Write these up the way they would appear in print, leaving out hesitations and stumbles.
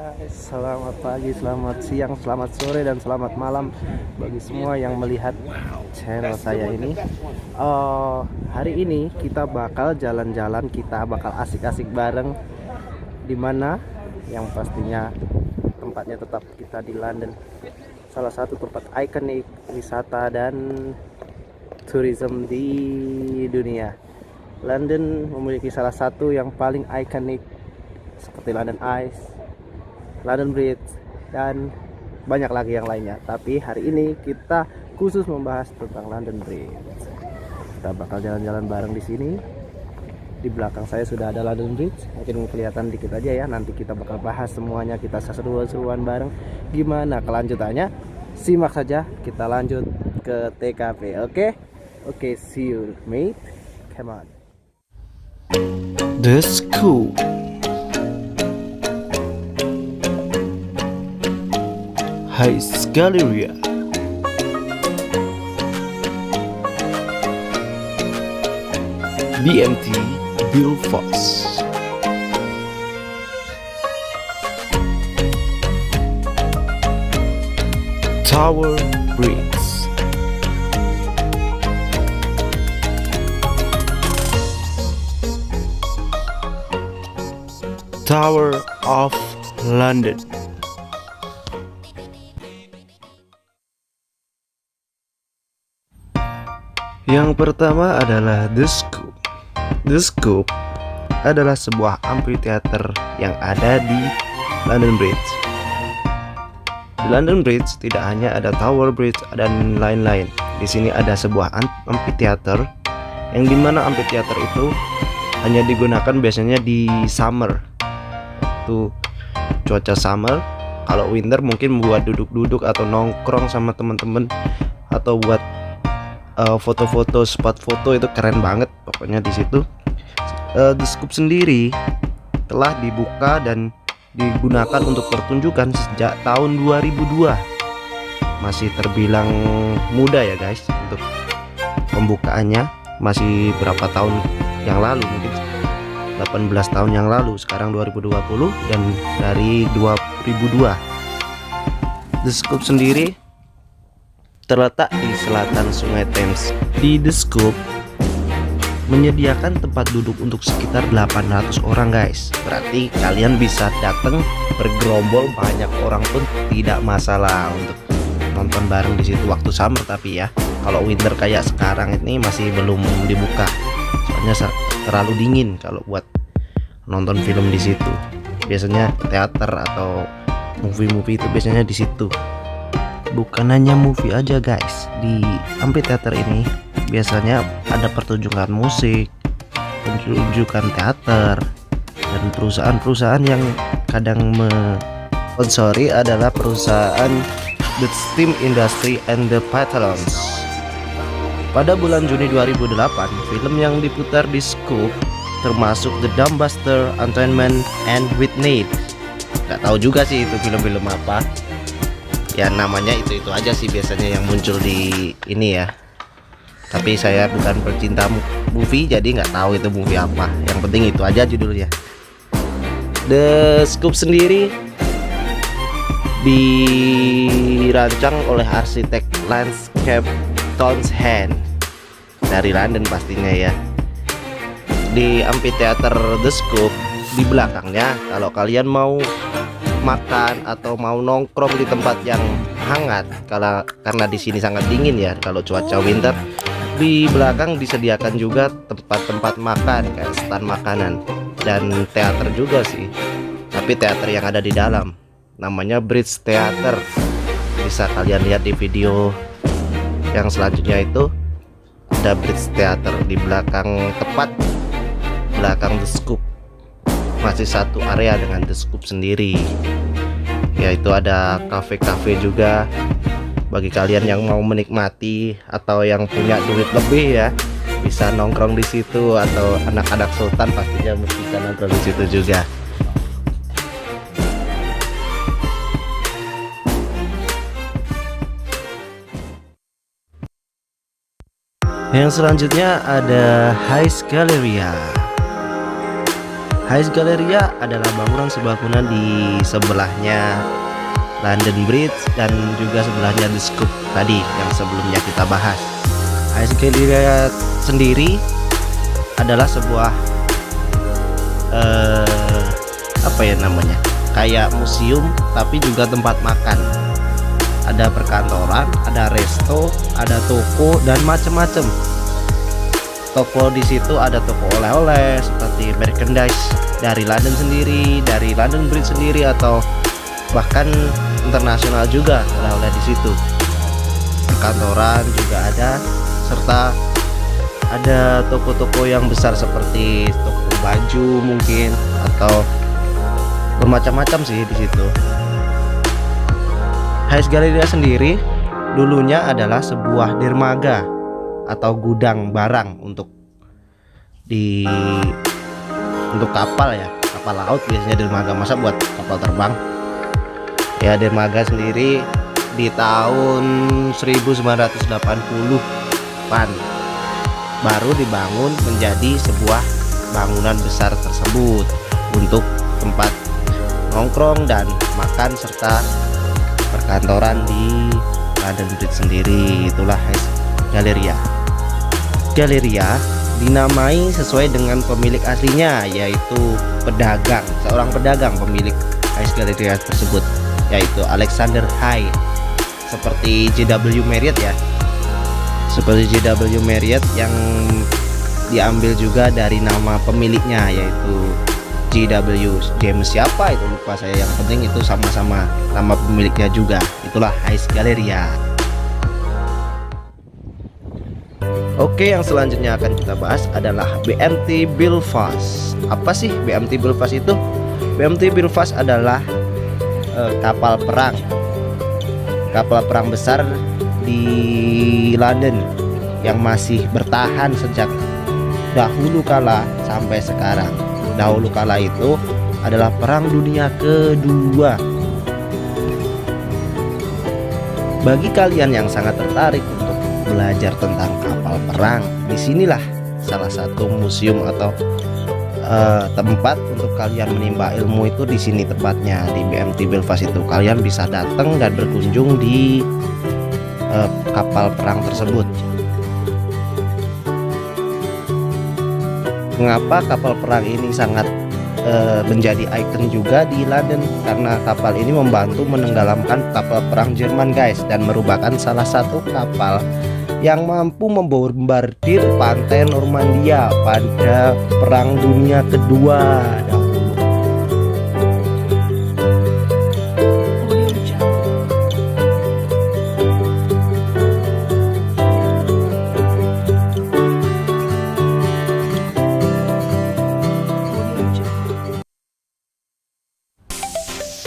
guys, selamat pagi, selamat siang, selamat sore, dan selamat malam bagi semua yang melihat channel saya ini. Hari ini kita bakal jalan-jalan, kita bakal asik-asik bareng. Dimana yang pastinya tempatnya tetap kita di London, salah satu tempat ikonik wisata dan tourism di dunia. London memiliki salah satu yang paling ikonik seperti London Eye, London Bridge, dan banyak lagi yang lainnya. Tapi hari ini kita khusus membahas tentang London Bridge. Kita bakal jalan-jalan bareng di sini. Di belakang saya sudah ada London Bridge, mungkin kelihatan dikit aja ya. Nanti kita bakal bahas semuanya, kita seru-seruan bareng. Gimana kelanjutannya? Simak saja, kita lanjut ke TKP. Oke, see you mate. Come on. The Scoop. Heights Galleria. BMT Belfast. Tower Bridge. Tower of London. Yang pertama adalah The Scoop. The Scoop adalah sebuah amphitheater yang ada di London Bridge. Di London Bridge tidak hanya ada Tower Bridge dan lain-lain. Di sini ada sebuah amphitheater yang dimana amphitheater itu hanya digunakan biasanya di summer. Itu cuaca summer. Kalau winter mungkin buat duduk-duduk atau nongkrong sama teman-teman, atau buat foto-foto, spot foto. Itu keren banget pokoknya di situ. The Scoop sendiri telah dibuka dan digunakan untuk pertunjukan sejak tahun 2002. Masih terbilang muda ya guys untuk pembukaannya. Masih berapa tahun yang lalu, mungkin 18 tahun yang lalu. Sekarang 2020 dan dari 2002. The Scoop sendiri terletak di selatan Sungai Thames. Di The Scoop menyediakan tempat duduk untuk sekitar 800 orang guys. Berarti kalian bisa datang bergerombol banyak orang pun tidak masalah untuk nonton bareng di situ waktu summer. Tapi ya, kalau winter kayak sekarang ini masih belum dibuka. Soalnya terlalu dingin kalau buat nonton film di situ. Biasanya teater atau movie-movie itu biasanya di situ. Bukan hanya movie aja guys, di amphitheater ini biasanya ada pertunjukan musik, pertunjukan teater, dan perusahaan-perusahaan yang kadang mensponsori adalah perusahaan The Steam Industry and the Patrons. Pada bulan Juni 2008, film yang diputar di Scoop termasuk The Dumbbuster, Entertainment, and Whitney. Gak tahu juga sih itu film-film apa. Ya namanya itu aja sih biasanya yang muncul di ini ya. Tapi saya bukan pecinta movie, jadi nggak tahu itu movie apa. Yang penting itu aja judulnya. The Scoop sendiri dirancang oleh arsitek landscape Townshend dari London pastinya ya. Di amphitheater The Scoop di belakangnya, kalau kalian mau makan atau mau nongkrong di tempat yang hangat, karena di sini sangat dingin ya kalau cuaca winter, di belakang disediakan juga tempat-tempat makan kayak stand makanan dan teater juga sih. Tapi teater yang ada di dalam namanya Bridge Theater. Bisa kalian lihat di video yang selanjutnya, itu ada Bridge Theater di belakang, tepat belakang The Scoop. Masih satu area dengan The Scoop sendiri, yaitu ada kafe-kafe juga bagi kalian yang mau menikmati atau yang punya duit lebih ya, bisa nongkrong di situ. Atau anak-anak sultan pastinya bisa nongkrong di situ juga. Yang selanjutnya ada Heights Galleria. High Galleria adalah bangunan sebuah bangunan di sebelahnya London Bridge dan juga sebelahnya The Scoop tadi yang sebelumnya kita bahas. High Galleria sendiri adalah sebuah apa ya namanya, kayak museum tapi juga tempat makan. Ada perkantoran, ada resto, ada toko dan macam-macam. Toko di situ ada toko oleh-oleh seperti merchandise dari London sendiri, dari London Bridge sendiri, atau bahkan internasional juga oleh-oleh di situ. Perkantoran juga ada, serta ada toko-toko yang besar seperti toko baju mungkin, atau bermacam-macam sih di situ. High Galleria sendiri dulunya adalah sebuah dermaga atau gudang barang untuk kapal ya, kapal laut biasanya dermaga, masa buat kapal terbang ya. Dermaga sendiri di tahun 1980-an baru dibangun menjadi sebuah bangunan besar tersebut untuk tempat nongkrong dan makan serta perkantoran di London Bridge sendiri. Itulah High Galleria. Galleria dinamai sesuai dengan pemilik aslinya, yaitu pedagang, seorang pedagang pemilik High Galleria tersebut, yaitu Alexander Haigh. Seperti JW Marriott ya, seperti JW Marriott yang diambil juga dari nama pemiliknya, yaitu JW James siapa itu lupa saya, yang penting itu sama-sama nama pemiliknya juga. Itulah High Galleria. Oke, yang selanjutnya akan kita bahas adalah BMT Belfast. Apa sih BMT Belfast itu? BMT Belfast adalah kapal perang besar di London yang masih bertahan sejak dahulu kala sampai sekarang. Dahulu kala itu adalah Perang Dunia Kedua. Bagi kalian yang sangat tertarik untuk belajar tentang kapal perang, disinilah salah satu museum atau tempat untuk kalian menimba ilmu itu. Di sini tempatnya, di BMT Belfast itu kalian bisa datang dan berkunjung di kapal perang tersebut. Mengapa kapal perang ini sangat menjadi ikon juga di London? Karena kapal ini membantu menenggelamkan kapal perang Jerman guys, dan merupakan salah satu kapal yang mampu membombardir pantai Normandia pada Perang Dunia Kedua dahulu.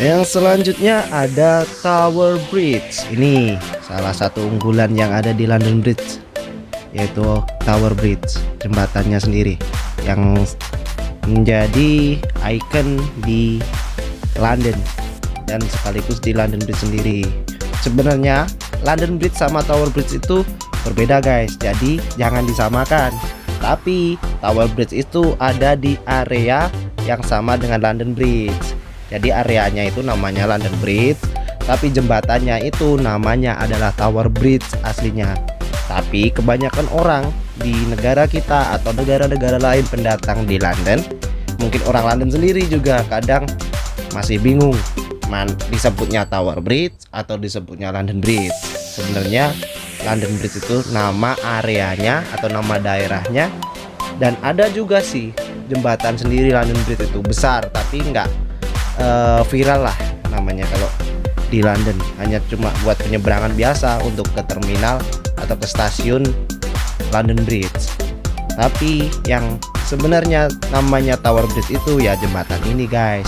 Yang selanjutnya ada Tower Bridge. Ini salah satu unggulan yang ada di London Bridge, yaitu Tower Bridge, jembatannya sendiri yang menjadi ikon di London dan sekaligus di London Bridge sendiri. Sebenarnya London Bridge sama Tower Bridge itu berbeda guys, jadi jangan disamakan. Tapi Tower Bridge itu ada di area yang sama dengan London Bridge. Jadi areanya itu namanya London Bridge, tapi jembatannya itu namanya adalah Tower Bridge aslinya. Tapi kebanyakan orang di negara kita atau negara-negara lain pendatang di London, mungkin orang London sendiri juga kadang masih bingung disebutnya Tower Bridge atau disebutnya London Bridge. Sebenarnya London Bridge itu nama areanya atau nama daerahnya, dan ada juga sih jembatan sendiri London Bridge itu besar, tapi nggak viral lah namanya kalau di London, hanya cuma buat penyeberangan biasa untuk ke terminal atau ke stasiun London Bridge. Tapi yang sebenarnya namanya Tower Bridge itu ya jembatan ini guys.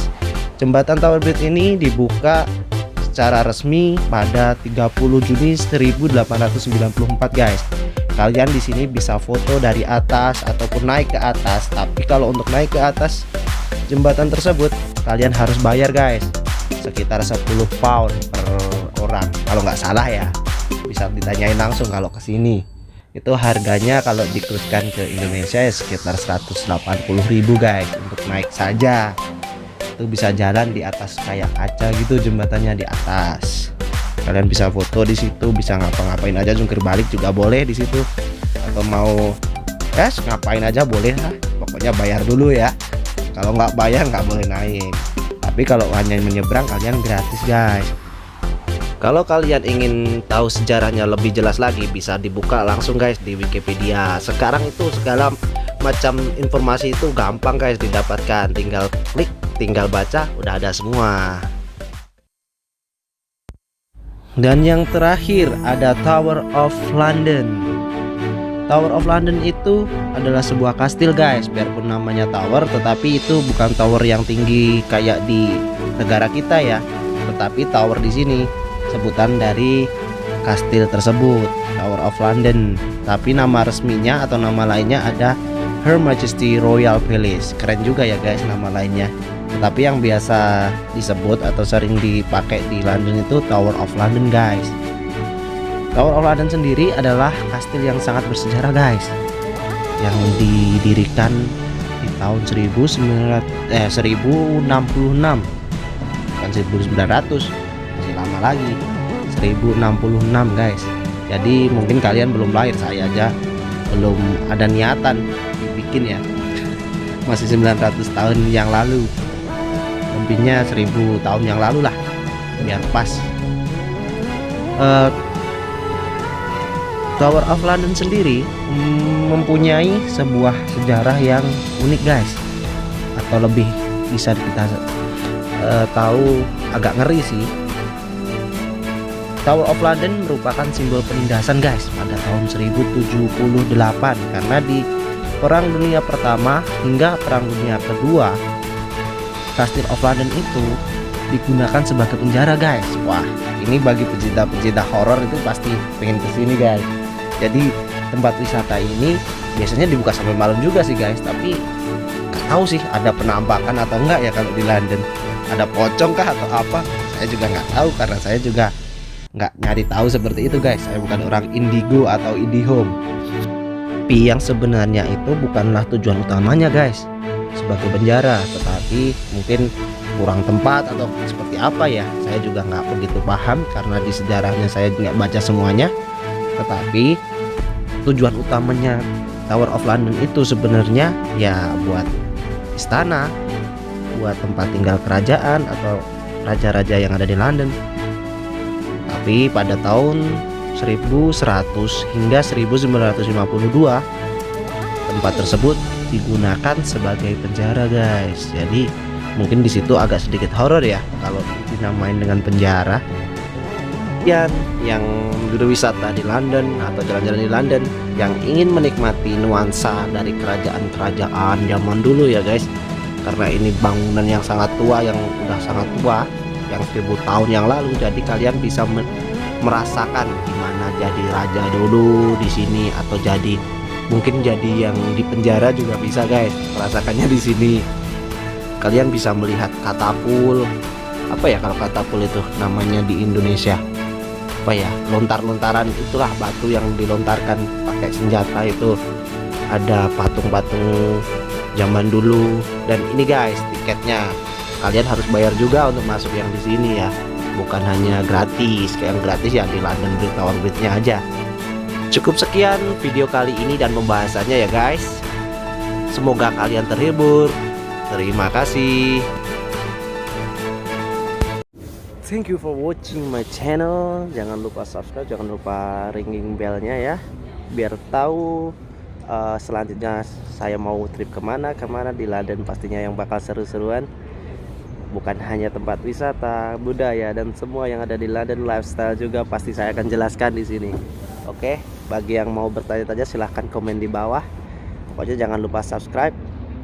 Jembatan Tower Bridge ini dibuka secara resmi pada 30 Juni 1894 guys. Kalian di sini bisa foto dari atas ataupun naik ke atas, tapi kalau untuk naik ke atas jembatan tersebut kalian harus bayar guys, sekitar 10 pound per orang kalau nggak salah ya. Bisa ditanyain langsung kalau kesini. Itu harganya kalau dikuruskan ke Indonesia ya sekitar 180.000 guys, untuk naik saja. Itu bisa jalan di atas kayak kaca gitu, jembatannya di atas. Kalian bisa foto di situ, bisa ngapa-ngapain aja, jungkir balik juga boleh di situ. Atau mau ngapain aja boleh lah. Pokoknya bayar dulu ya. Kalau nggak bayar nggak boleh naik. Tapi kalau hanya menyeberang kalian gratis guys. Kalau kalian ingin tahu sejarahnya lebih jelas lagi, bisa dibuka langsung guys di Wikipedia. Sekarang itu segala macam informasi itu gampang guys didapatkan, tinggal klik, tinggal baca, udah ada semua. Dan yang terakhir ada Tower of London. Tower of London itu adalah sebuah kastil guys, biarpun namanya tower, tetapi itu bukan tower yang tinggi kayak di negara kita ya, tetapi tower di sini sebutan dari kastil tersebut, Tower of London. Tapi nama resminya atau nama lainnya ada Her Majesty Royal Palace. Keren juga ya guys nama lainnya. Tetapi yang biasa disebut atau sering dipakai di London itu Tower of London guys. Tower of London sendiri adalah kastil yang sangat bersejarah guys, yang didirikan di tahun 1066, bukan 1900, masih lama lagi, 1066 guys. Jadi mungkin kalian belum lahir, saya aja belum ada niatan dibikin ya. Masih 900 tahun yang lalu, lebihnya 1000 tahun yang lalu lah, biar pas. Tower of London sendiri mempunyai sebuah sejarah yang unik guys, atau lebih bisa kita tahu agak ngeri sih. Tower of London merupakan simbol penindasan guys pada tahun 1078, karena di Perang Dunia Pertama hingga Perang Dunia Kedua, Castle of London itu digunakan sebagai penjara guys. Wah, ini bagi pecinta-pecinta horor itu pasti pengen kesini guys. Jadi tempat wisata ini biasanya dibuka sampai malam juga sih guys, tapi gak tahu sih ada penampakan atau enggak ya kalau di London. Ada pocong kah atau apa? Saya juga nggak tahu, karena saya juga nggak nyari tahu seperti itu guys. Saya bukan orang indigo atau indihome. Tapi yang sebenarnya itu bukanlah tujuan utamanya guys sebagai penjara, tetapi mungkin kurang tempat atau seperti apa ya, saya juga nggak begitu paham karena di sejarahnya saya nggak baca semuanya. Tetapi tujuan utamanya Tower of London itu sebenarnya ya buat istana, buat tempat tinggal kerajaan atau raja-raja yang ada di London. Tapi pada tahun 1100 hingga 1952 tempat tersebut digunakan sebagai penjara guys. Jadi mungkin di situ agak sedikit horor ya kalau dinamain dengan penjara. Yang berwisata di London atau jalan-jalan di London, yang ingin menikmati nuansa dari kerajaan-kerajaan zaman dulu ya guys, karena ini bangunan yang sangat tua, yang udah sangat tua, yang 1000 tahun yang lalu. Jadi kalian bisa merasakan gimana jadi raja dulu di sini, atau mungkin jadi yang di penjara juga bisa guys, merasakannya di sini. Kalian bisa melihat katapul, apa ya kalau katapul itu namanya di Indonesia, apa ya, lontar-lontaran itulah, batu yang dilontarkan pakai senjata itu. Ada patung-patung zaman dulu. Dan ini guys tiketnya, kalian harus bayar juga untuk masuk yang di sini ya, bukan hanya gratis. Kayak yang gratis ya di London Bridge, Tower Bridge-nya aja. Cukup sekian video kali ini dan pembahasannya ya guys. Semoga kalian terhibur. Terima kasih. Thank you for watching my channel. Jangan lupa subscribe, jangan lupa ringing bellnya ya, biar tahu selanjutnya saya mau trip kemana di London. Pastinya yang bakal seru-seruan, bukan hanya tempat wisata, budaya, dan semua yang ada di London, lifestyle juga pasti saya akan jelaskan di sini. Oke, bagi yang mau bertanya-tanya silahkan komen di bawah. Pokoknya jangan lupa subscribe,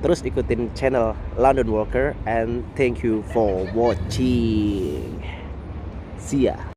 terus ikutin channel London Walker, and thank you for watching. See ya.